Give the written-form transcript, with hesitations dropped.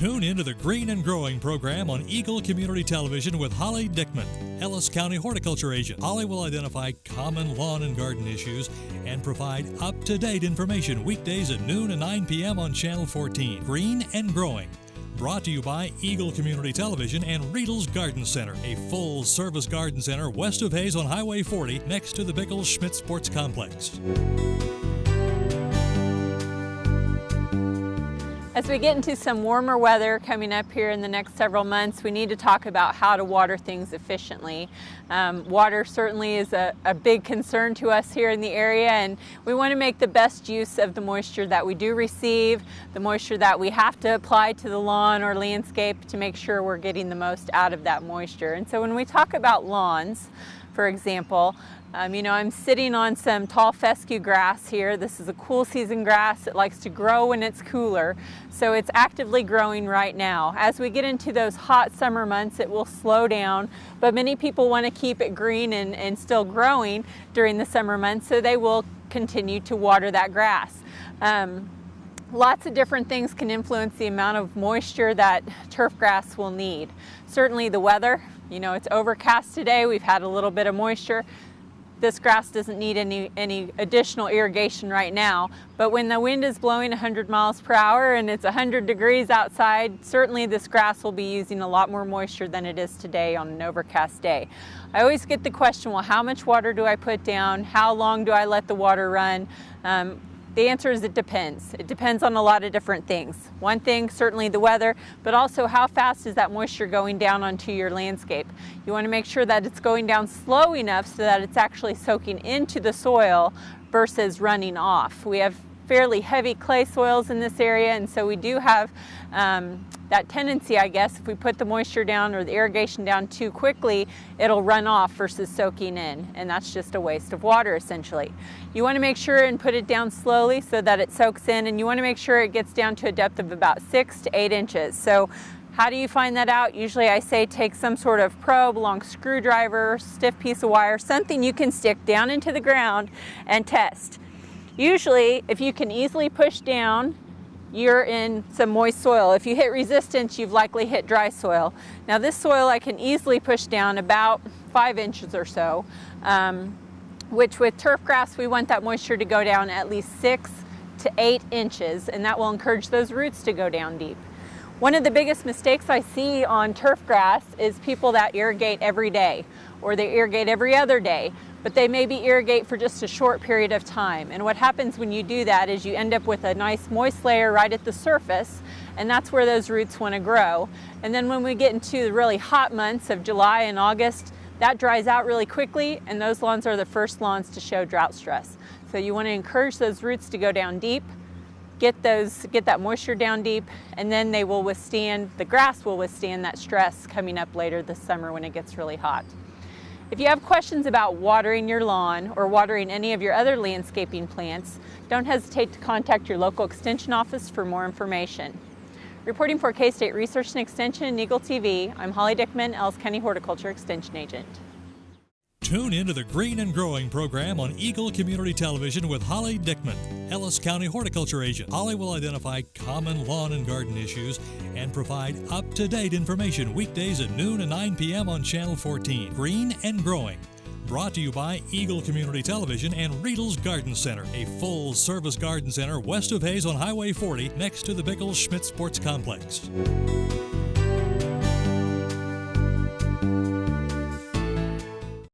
Tune into the Green and Growing program on Eagle Community Television with Holly Dickman, Ellis County Horticulture Agent. Holly will identify common lawn and garden issues and provide up-to-date information weekdays at noon and 9 p.m. on Channel 14. Green and Growing. Brought to you by Eagle Community Television and Riedel's Garden Center, a full-service garden center west of Hayes on Highway 40 next to the Bickle Schmidt Sports Complex. As we get into some warmer weather coming up here in the next several months, we need to talk about how to water things efficiently. Water certainly is a big concern to us here in the area, and we want to make the best use of the moisture that we do receive, the moisture that we have to apply to the lawn or landscape to make sure we're getting the most out of that moisture. And so when we talk about lawns, for example, I'm sitting on some tall fescue grass here. This is a cool season grass. It likes to grow when it's cooler, so it's actively growing right now. As we get into those hot summer months, it will slow down, but many people want to keep it green and still growing during the summer months, so they will continue to water that grass. Lots of different things can influence the amount of moisture that turf grass will need. Certainly the weather. It's overcast today. We've had a little bit of moisture. This grass doesn't need any additional irrigation right now, but when the wind is blowing 100 miles per hour and it's 100 degrees outside, certainly this grass will be using a lot more moisture than it is today on an overcast day. I always get the question, well, how much water do I put down? How long do I let the water run? The answer is it depends. It depends on a lot of different things. One thing, certainly the weather, but also how fast is that moisture going down onto your landscape. You want to make sure that it's going down slow enough so that it's actually soaking into the soil versus running off. We have fairly heavy clay soils in this area, and so we do have that tendency, I guess, if we put the moisture down or the irrigation down too quickly, it'll run off versus soaking in, and that's just a waste of water essentially. You want to make sure and put it down slowly so that it soaks in, and you want to make sure it gets down to a depth of about 6 to 8 inches. So how do you find that out? Usually I say take some sort of probe, long screwdriver, stiff piece of wire, something you can stick down into the ground and test. Usually, if you can easily push down, you're in some moist soil. If you hit resistance, you've likely hit dry soil. Now this soil I can easily push down about 5 inches or so, which with turf grass, we want that moisture to go down at least 6 to 8 inches, and that will encourage those roots to go down deep. One of the biggest mistakes I see on turf grass is people that irrigate every day, or they irrigate every other day, but they maybe irrigate for just a short period of time. And what happens when you do that is you end up with a nice moist layer right at the surface, and that's where those roots want to grow. And then when we get into the really hot months of July and August, that dries out really quickly, and those lawns are the first lawns to show drought stress. So you want to encourage those roots to go down deep, get that moisture down deep, and then the grass will withstand that stress coming up later this summer when it gets really hot. If you have questions about watering your lawn or watering any of your other landscaping plants, don't hesitate to contact your local extension office for more information. Reporting for K-State Research and Extension and Eagle TV, I'm Holly Dickman, Ellis County Horticulture Extension Agent. Tune into the Green and Growing program on Eagle Community Television with Holly Dickman, Ellis County Horticulture Agent. Holly will identify common lawn and garden issues and provide up-to-date information weekdays at noon and 9 p.m. on Channel 14. Green and Growing. Brought to you by Eagle Community Television and Riedel's Garden Center, a full-service garden center west of Hayes on Highway 40 next to the Bickle Schmidt Sports Complex.